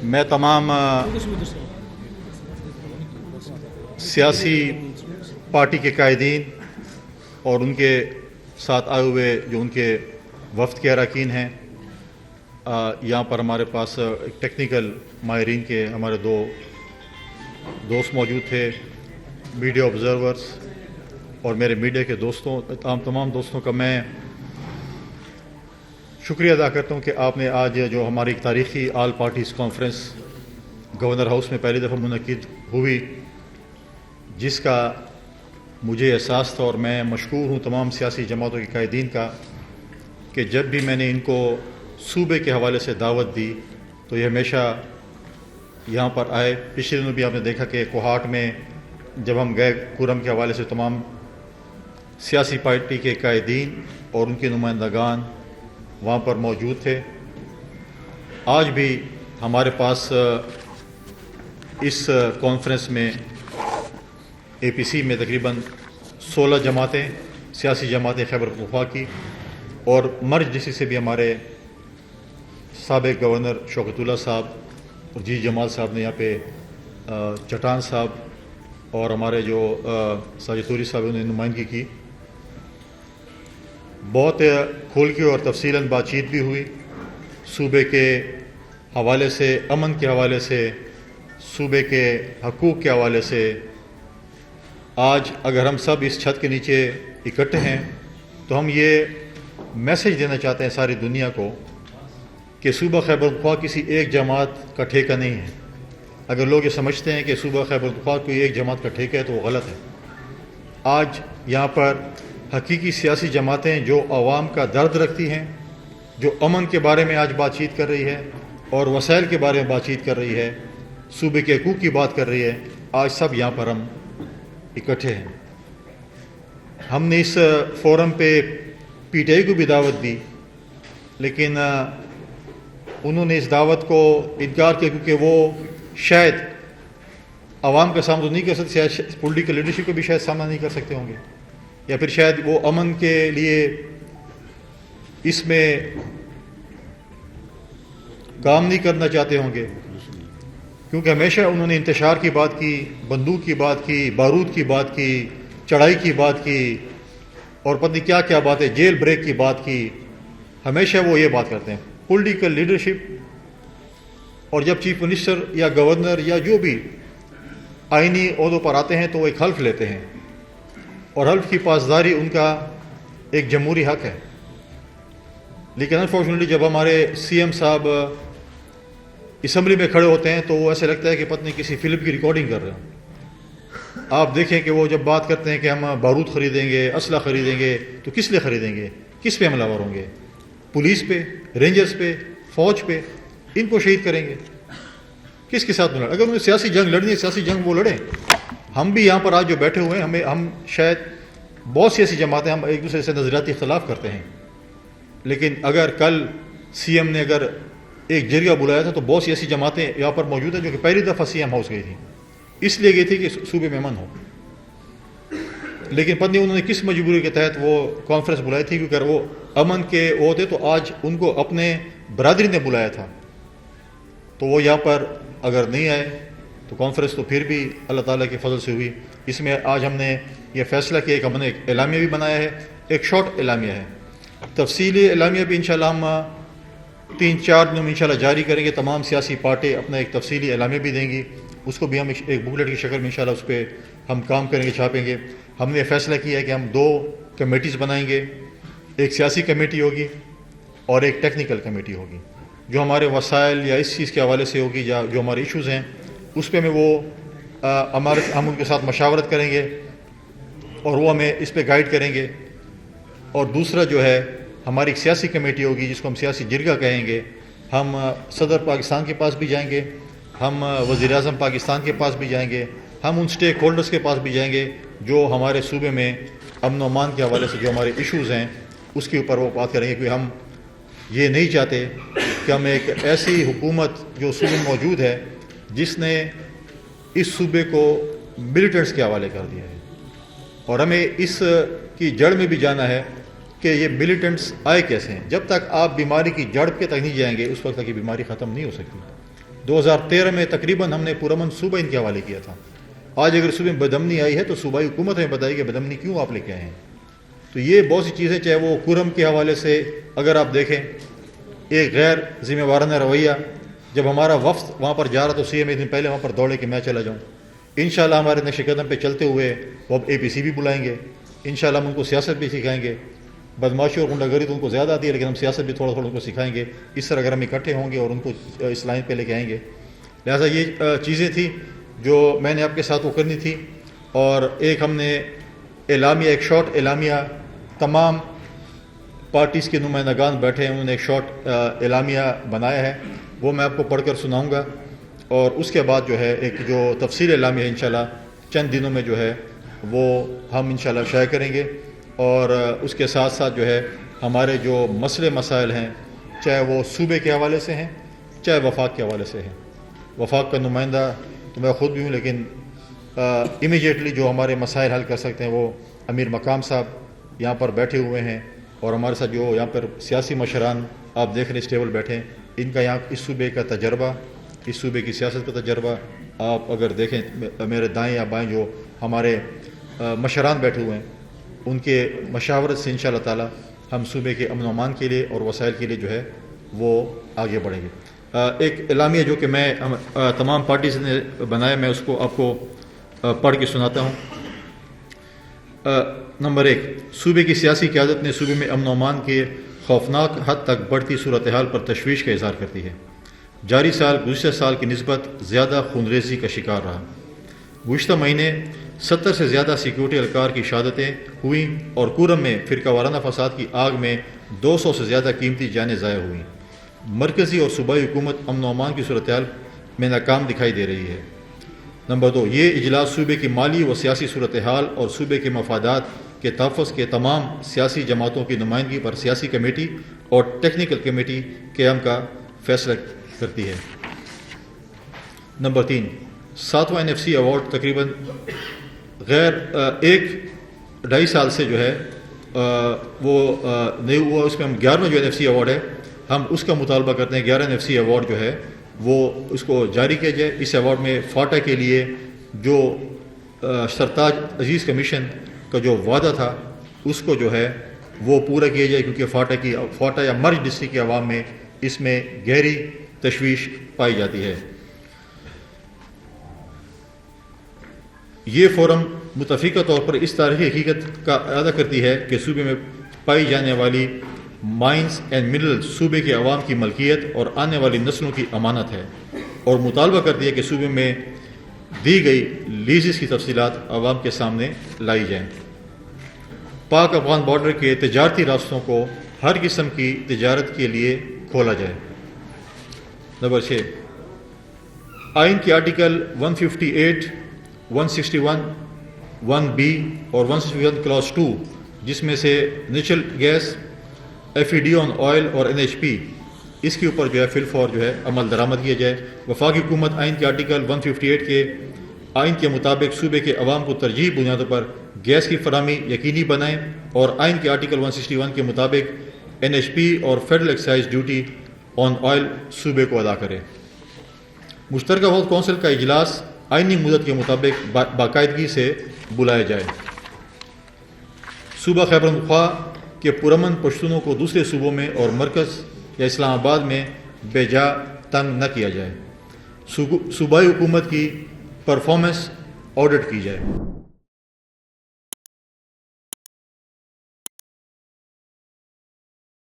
میں تمام سیاسی پارٹی کے قائدین اور ان کے ساتھ آئے ہوئے جو ان کے وفد کے اراکین ہیں، یہاں پر ہمارے پاس ٹیکنیکل ماہرین کے ہمارے دو دوست موجود تھے، میڈیا آبزرورز اور میرے میڈیا کے دوستوں، تمام دوستوں کا میں شکریہ ادا کرتا ہوں کہ آپ نے آج جو ہماری ایک تاریخی all parties conference governor house میں پہلی دفعہ منعقد ہوئی، جس کا مجھے احساس تھا اور میں مشکور ہوں تمام سیاسی جماعتوں کے قائدین کا کہ جب بھی میں نے ان کو صوبے کے حوالے سے دعوت دی تو یہ ہمیشہ یہاں پر آئے۔ پچھلے دنوں بھی آپ نے دیکھا کہ کوہاٹ میں جب ہم گئے کورم کے حوالے سے تمام سیاسی پارٹی کے قائدین اور ان کے نمائندگان وہاں پر موجود تھے۔ آج بھی ہمارے پاس اس کانفرنس میں اے پی سی میں تقریباً 16 جماعتیں، سیاسی جماعتیں خیبر پختونخوا کی، اور مرج ڈی سی سے بھی ہمارے سابق گورنر شوکت اللہ صاحب اور جی جمال صاحب نے یہاں پہ چٹان صاحب اور ہمارے جو ساجد توری صاحب نے نمائندگی کی۔ بہت کھول کے اور تفصیلاً بات چیت بھی ہوئی صوبے کے حوالے سے، امن کے حوالے سے، صوبے کے حقوق کے حوالے سے۔ آج اگر ہم سب اس چھت کے نیچے اکٹھے ہیں تو ہم یہ میسج دینا چاہتے ہیں ساری دنیا کو کہ صوبہ خیبر پختونخوا کسی ایک جماعت کا ٹھیکہ نہیں ہے۔ اگر لوگ یہ سمجھتے ہیں کہ صوبہ خیبر پختونخوا کوئی ایک جماعت کا ٹھیکہ ہے تو وہ غلط ہے۔ آج یہاں پر حقیقی سیاسی جماعتیں جو عوام کا درد رکھتی ہیں، جو امن کے بارے میں آج بات چیت کر رہی ہے اور وسائل کے بارے میں بات چیت کر رہی ہے، صوبے کے حقوق کی بات کر رہی ہے، آج سب یہاں پر ہم اکٹھے ہیں۔ ہم نے اس فورم پہ پی ٹی آئی کو بھی دعوت دی، لیکن انہوں نے اس دعوت کو انکار کیا کیونکہ وہ شاید عوام کا سامنا نہیں کر سکتے، پولیٹیکل لیڈرشپ کو بھی شاید سامنا نہیں کر سکتے ہوں گے، یا پھر شاید وہ امن کے لیے اس میں کام نہیں کرنا چاہتے ہوں گے، کیونکہ ہمیشہ انہوں نے انتشار کی بات کی، بندوق کی بات کی، بارود کی بات کی، چڑھائی کی بات کی، اور پتہ نہیں کیا کیا باتیں، جیل بریک کی بات کی۔ ہمیشہ وہ یہ بات کرتے ہیں پولیٹیکل لیڈرشپ، اور جب چیف منسٹر یا گورنر یا جو بھی آئینی عہدوں پر آتے ہیں تو وہ ایک حلف لیتے ہیں، اور حلف کی پاسداری ان کا ایک جمہوری حق ہے۔ لیکن انفارچونیٹلی جب ہمارے سی ایم صاحب اسمبلی میں کھڑے ہوتے ہیں تو وہ ایسے لگتا ہے کہ پتہ نہیں کسی فلم کی ریکارڈنگ کر رہے ہیں۔ آپ دیکھیں کہ وہ جب بات کرتے ہیں کہ ہم بارود خریدیں گے، اسلحہ خریدیں گے، تو کس لیے خریدیں گے؟ کس پہ حملہ آور ہوں گے؟ پولیس پہ، رینجرز پہ، فوج پہ؟ ان کو شہید کریں گے؟ کس کے ساتھ لڑیں؟ اگر انہیں سیاسی جنگ لڑنی ہے، سیاسی جنگ وہ لڑیں۔ ہم بھی یہاں پر آج جو بیٹھے ہوئے ہیں، ہم شاید بہت سیاسی جماعتیں ہم ایک دوسرے سے نظریاتی اختلاف کرتے ہیں، لیکن اگر کل سی ایم نے اگر ایک جرگہ بلایا تھا تو بہت سیاسی جماعتیں یہاں پر موجود ہیں جو کہ پہلی دفعہ سی ایم ہاؤس گئی تھی، اس لیے گئی تھی کہ صوبے میں امن ہو۔ لیکن پتہ نہیں انہوں نے کس مجبوری کے تحت وہ کانفرنس بلائی تھی، کیونکہ اگر وہ امن کے ہوتے تو آج ان کو اپنے برادری نے بلایا تھا، تو وہ یہاں پر اگر نہیں آئے تو کانفرنس تو پھر بھی اللہ تعالیٰ کے فضل سے ہوئی۔ اس میں آج ہم نے یہ فیصلہ کیا کہ ہم نے ایک اعلامیہ بھی بنایا ہے، ایک شارٹ اعلامیہ ہے، تفصیلی اعلامیہ بھی انشاءاللہ ہم 3-4 دنوں میں انشاءاللہ جاری کریں گے۔ تمام سیاسی پارٹی اپنا ایک تفصیلی اعلامیہ بھی دیں گی، اس کو بھی ہم ایک بکلیٹ کی شکل میں انشاءاللہ اس پہ ہم کام کریں گے، چھاپیں گے۔ ہم نے فیصلہ کیا ہے کہ ہم 2 کمیٹیز بنائیں گے، ایک سیاسی کمیٹی ہوگی اور ایک ٹیکنیکل کمیٹی ہوگی، جو ہمارے وسائل یا اس چیز کے حوالے سے ہوگی، یا جو ہمارے ایشوز ہیں اس پہ ہم ان کے ساتھ مشاورت کریں گے اور وہ ہمیں اس پہ گائیڈ کریں گے۔ اور دوسرا جو ہے ہماری ایک سیاسی کمیٹی ہوگی جس کو ہم سیاسی جرگہ کہیں گے۔ ہم صدر پاکستان کے پاس بھی جائیں گے، ہم وزیر اعظم پاکستان کے پاس بھی جائیں گے، ہم ان سٹیک ہولڈرز کے پاس بھی جائیں گے جو ہمارے صوبے میں امن و امان کے حوالے سے جو ہمارے ایشوز ہیں اس کے اوپر وہ بات کریں گے، کیونکہ ہم یہ نہیں چاہتے کہ ہم ایک ایسی حکومت جو صوبے میں موجود ہے جس نے اس صوبے کو ملیٹنٹس کے حوالے کر دیا ہے، اور ہمیں اس کی جڑ میں بھی جانا ہے کہ یہ ملیٹنٹس آئے کیسے ہیں۔ جب تک آپ بیماری کی جڑ کے تک نہیں جائیں گے اس وقت تک یہ بیماری ختم نہیں ہو سکتی۔ 2013 میں تقریباً ہم نے پرامن صوبہ ان کے حوالے کیا تھا. آج اگر صوبے میں بدامنی آئی ہے تو صوبائی حکومت ہمیں بتائے کہ بدامنی کیوں آپ لے کے آئے ہیں. تو یہ بہت سی چیزیں، چاہے وہ کرم کے حوالے سے اگر آپ دیکھیں ایک غیر ذمہ وارانہ رویہ. جب ہمارا وفد وہاں پر جا رہا تو سی ایم ایک دن پہلے وہاں پر دوڑے کہ میں چلا جاؤں. انشاءاللہ ہمارے نقش قدم پہ چلتے ہوئے وہ اب APC بھی بلائیں گے. انشاءاللہ ہم ان کو سیاست بھی سکھائیں گے. بدماشی اور غنڈہ گری تو ان کو زیادہ آتی ہے، لیکن ہم سیاست بھی تھوڑا تھوڑا ان کو سکھائیں گے. اس طرح اگر ہم اکٹھے ہوں گے اور ان کو اس لائن پہ لے کے آئیں گے. لہٰذا یہ چیزیں تھیں جو میں نے آپ کے ساتھ وہ کرنی تھی. اور ایک ہم نے اعلامیہ، ایک شارٹ اعلامیہ، تمام پارٹیز کے نمائندگان بیٹھے ہیں، انہوں نے ایک شارٹ اعلامیہ بنایا ہے، وہ میں آپ کو پڑھ کر سناؤں گا. اور اس کے بعد جو ہے ایک جو تفصیل اعلامیہ انشاءاللہ چند دنوں میں جو ہے وہ ہم انشاءاللہ شائع کریں گے. اور اس کے ساتھ ساتھ جو ہے ہمارے جو مسئلے مسائل ہیں، چاہے وہ صوبے کے حوالے سے ہیں چاہے وفاق کے حوالے سے ہیں. وفاق کا نمائندہ تو میں خود بھی ہوں، لیکن امیجیٹلی جو ہمارے مسائل حل کر سکتے ہیں وہ امیر مقام صاحب یہاں پر بیٹھے ہوئے ہیں. اور ہمارے ساتھ جو یہاں پر سیاسی مشران آپ دیکھ رہے ہیں اس ٹیبل بیٹھے ہیں، ان کا یہاں اس صوبے کا تجربہ، اس صوبے کی سیاست کا تجربہ آپ اگر دیکھیں میرے دائیں یا بائیں جو ہمارے مشران بیٹھے ہوئے ہیں، ان کے مشاورت سے انشاءاللہ تعالی ہم صوبے کے امن و امان کے لیے اور وسائل کے لیے جو ہے وہ آگے بڑھیں گے. ایک اعلامیہ جو کہ میں تمام پارٹیز نے بنایا، میں اس کو آپ کو پڑھ کے سناتا ہوں. نمبر 1، صوبے کی سیاسی قیادت نے صوبے میں امن و امان کے خوفناک حد تک بڑھتی صورتحال پر تشویش کا اظہار کرتی ہے. جاری سال گزشتہ سال کی نسبت زیادہ خونریزی کا شکار رہا. گزشتہ مہینے 70 سے زیادہ سیکیورٹی اہلکار کی شہادتیں ہوئیں اور کورم میں فرقہ وارانہ فساد کی آگ میں 200 سے زیادہ قیمتی جانیں ضائع ہوئیں. مرکزی اور صوبائی حکومت امن و امان کی صورتحال میں ناکام دکھائی دے رہی ہے. نمبر 2، یہ اجلاس صوبے کی مالی و سیاسی صورتحال اور صوبے کے مفادات کے تحفظ کے تمام سیاسی جماعتوں کی نمائندگی پر سیاسی کمیٹی اور ٹیکنیکل کمیٹی قیام کا فیصلہ کرتی ہے. نمبر 3، 7واں NFC ایوارڈ تقریباً غیر 1-2.5 سال سے جو ہے وہ نہیں ہوا. اس میں ہم 11واں جو NFC ایوارڈ ہے ہم اس کا مطالبہ کرتے ہیں. 11 NFC ایوارڈ جو ہے وہ اس کو جاری کیا جائے. اس ایوارڈ میں فاٹا کے لیے جو سرتاج عزیز کمیشن کا جو وعدہ تھا اس کو جو ہے وہ پورا کیا جائے، کیونکہ فاٹا یا مرج ڈسٹرکٹ کے عوام میں اس میں گہری تشویش پائی جاتی ہے. یہ فورم متفقہ طور پر اس تاریخی حقیقت کا اعادہ کرتی ہے کہ صوبے میں پائی جانے والی مائنز اینڈ منرل صوبے کے عوام کی ملکیت اور آنے والی نسلوں کی امانت ہے، اور مطالبہ کرتی ہے کہ صوبے میں دی گئی لیزز کی تفصیلات عوام کے سامنے لائی جائیں. پاک افغان بارڈر کے تجارتی راستوں کو ہر قسم کی تجارت کے لیے کھولا جائے. نمبر 6، آئین کے آرٹیکل 158، 161، 1B اور 161 کلاس 2 جس میں سے نیچرل گیس، FED آن آئل اور NHP، اس کے اوپر جو ہے فی الفور جو ہے عمل درآمد کیا جائے. وفاقی حکومت آئین کے آرٹیکل 158 کے آئین کے مطابق صوبے کے عوام کو ترجیحی بنیادوں پر گیس کی فراہمی یقینی بنائیں اور آئین کے آرٹیکل 161 کے مطابق NHP اور فیڈرل ایکسائز ڈیوٹی آن آئل صوبے کو ادا کرے. مشترکہ وقت کونسل کا اجلاس آئینی مدت کے مطابق باقاعدگی سے بلایا جائے. صوبہ خیبر پختونخوا کے پرامن پشتونوں کو دوسرے صوبوں میں اور مرکز یا اسلام آباد میں بے جا تنگ نہ کیا جائے. صوبائی حکومت کی پرفارمنس آڈٹ کی جائے.